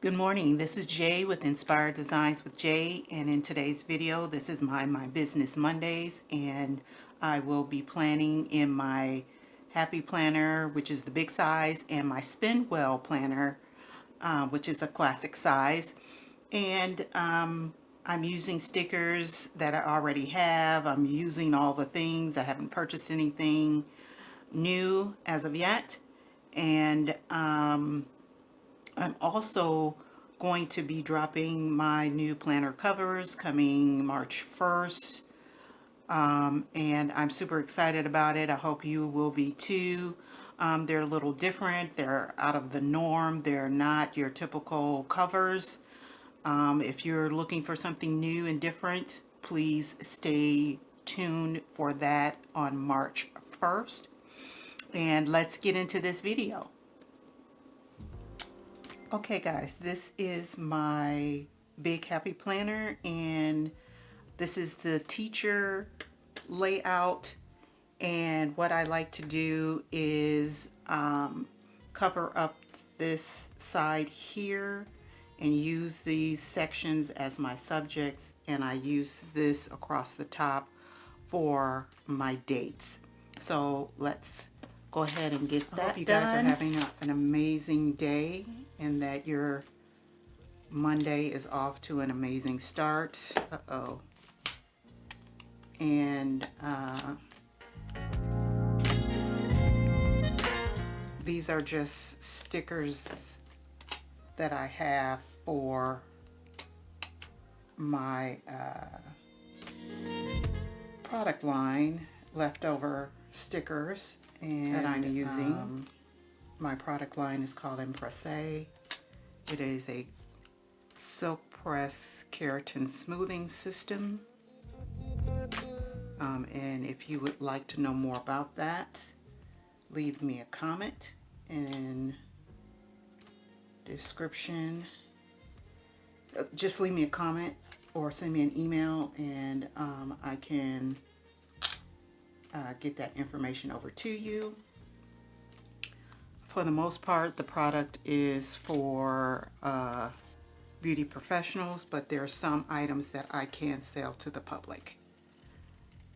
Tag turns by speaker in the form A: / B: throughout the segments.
A: Good morning, this is Jay with Inspired Designs with Jay, and in today's video this is my Business Mondays, and I will be planning in my Happy Planner, which is the big size, and my Spin Well Planner, which is a classic size. And I'm using stickers that I already have. I'm using all the things. I haven't purchased anything new as of yet. And I'm also going to be dropping my new planner covers coming March 1st. And I'm super excited about it. I hope you will be too. They're a little different. They're out of the norm. They're not your typical covers. If you're looking for something new and different, please stay tuned for that on March 1st. And let's get into this video. Okay guys, this is my big happy planner, and this is the teacher layout. And what I like to do is cover up this side here and use these sections as my subjects, and I use this across the top for my dates. So let's go ahead and get that done. I hope you guys are having an amazing day, and that your Monday is off to an amazing start. And these are just stickers that I have for my product line, leftover stickers, and that I'm using. My product line is called EmPresse. It is a silk press keratin smoothing system. And if you would like to know more about that, leave me a comment in description. Just leave me a comment or send me an email, and I can get that information over to you. For the most part, the product is for beauty professionals, but there are some items that I can sell to the public.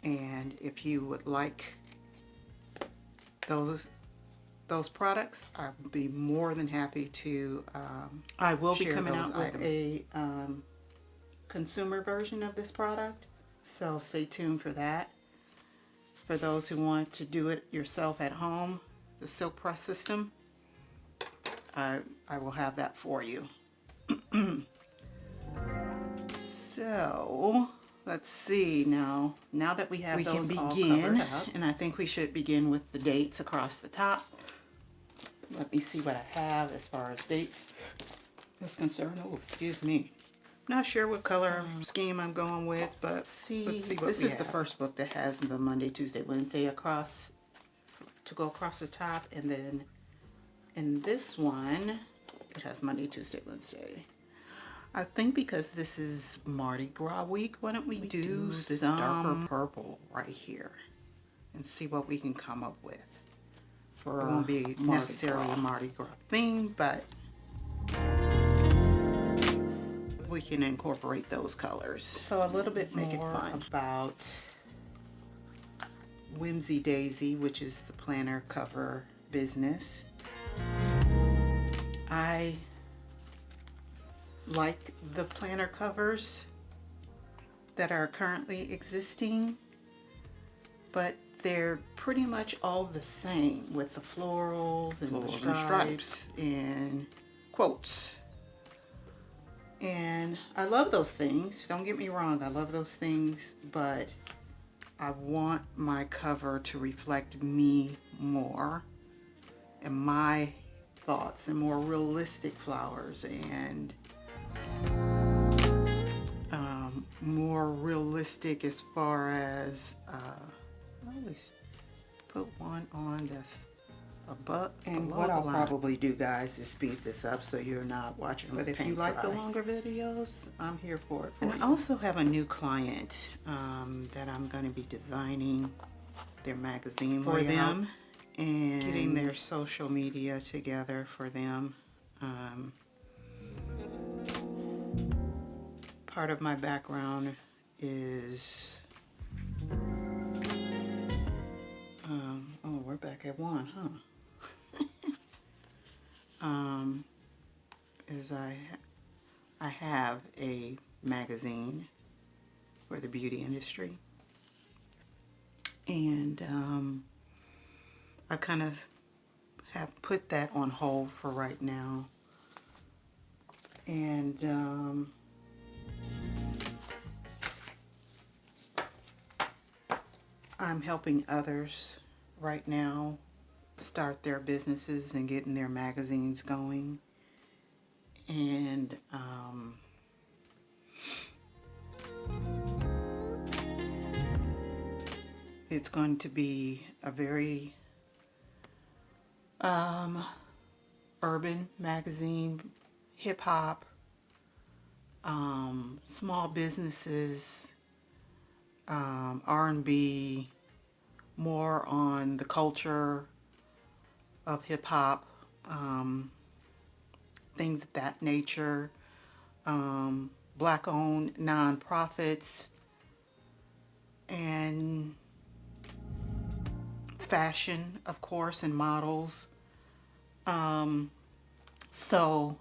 A: And if you would like those products, I would be more than happy to I will be coming out with a consumer version of this product, so stay tuned for that. For those who want to do it yourself at home, the silk press system, I will have that for you. So let's see, now that we have those all covered up, and I think we should begin with the dates across the top. Let me see what I have as far as dates is concerned. Oh, excuse me. Not sure what color scheme I'm going with, but let's see what this is. The first book that has the Monday, Tuesday, Wednesday across to go across the top, and then in this one it has Monday, Tuesday, Wednesday. I think because this is Mardi Gras week, why don't we do this darker purple right here and see what we can come up with. It won't be necessarily a Mardi Gras theme, but we can incorporate those colors. So a little bit more about WhimsiDaisi, which is the planner cover business. I like the planner covers that are currently existing, but they're pretty much all the same with the florals and the stripes and quotes. And I love those things, don't get me wrong, I love those things, but I want my cover to reflect me more and my thoughts, and more realistic flowers, and more realistic as far as I always put one on that's above. And what I'll probably do, guys, is speed this up so you're not watching. But if you like the longer videos, I'm here for it. And I also have a new client that I'm going to be designing their magazine for them and getting their social media together for them. part of my background is, oh, we're back at 1, huh? Is I have a magazine for the beauty industry, and I kind of have put that on hold for right now, and I'm helping others right now start their businesses and getting their magazines going. And it's going to be a very urban magazine, hip hop, small businesses, R&B, more on the culture of hip hop, things of that nature, black-owned nonprofits, and fashion, of course, and models. So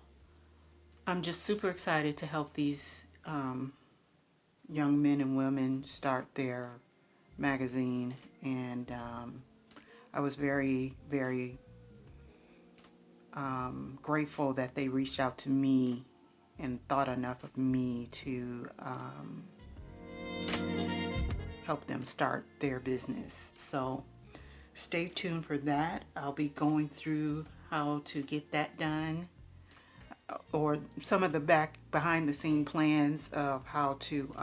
A: I'm just super excited to help these young men and women start their magazine, and I was very, very grateful that they reached out to me and thought enough of me to help them start their business. So stay tuned for that. I'll be going through how to get that done, or some of the behind the scene plans of how to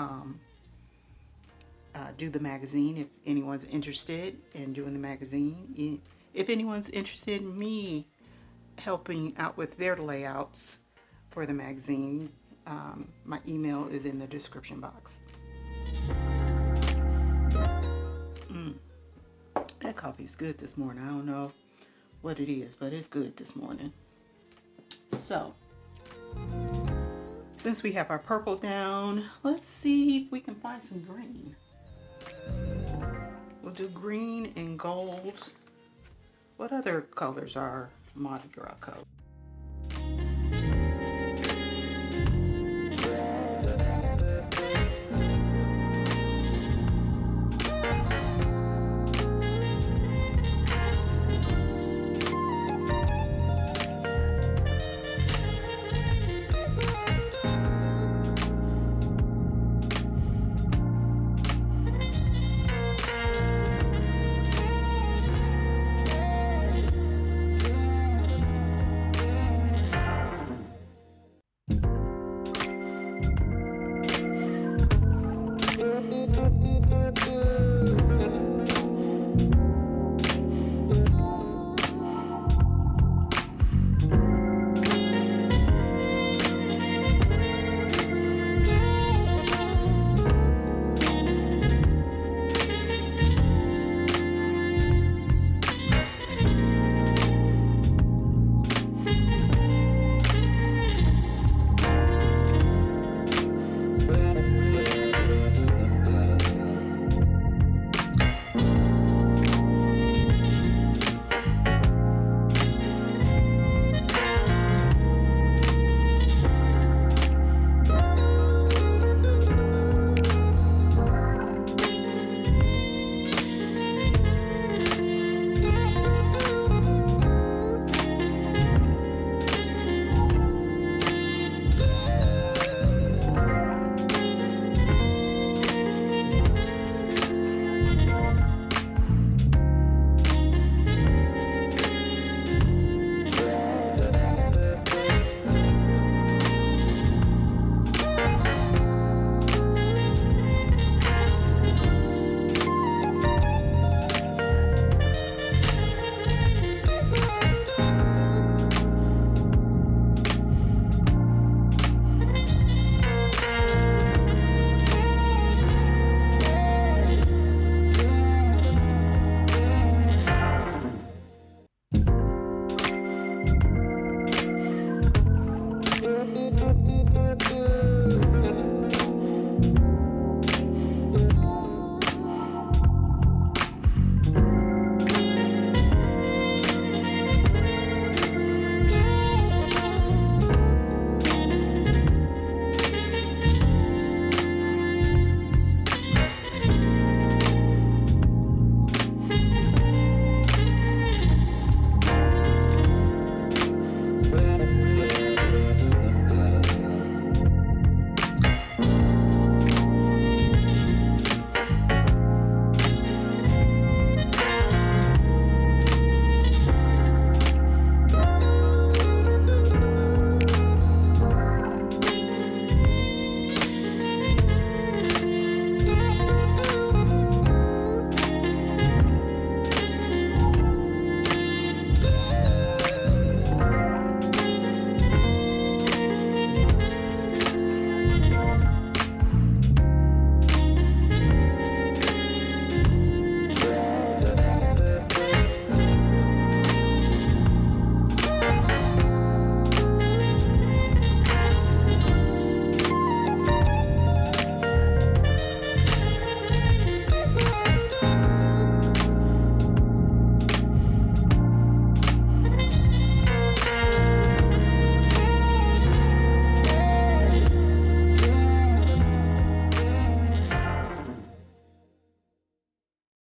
A: do the magazine, if anyone's interested in doing the magazine. If anyone's interested in me helping out with their layouts for the magazine, my email is in the description box. That coffee is good this morning. I don't know what it is, but it's good this morning. So, since we have our purple down, let's see if we can find some green. We'll do green and gold. What other colors are Mardi Gras colors?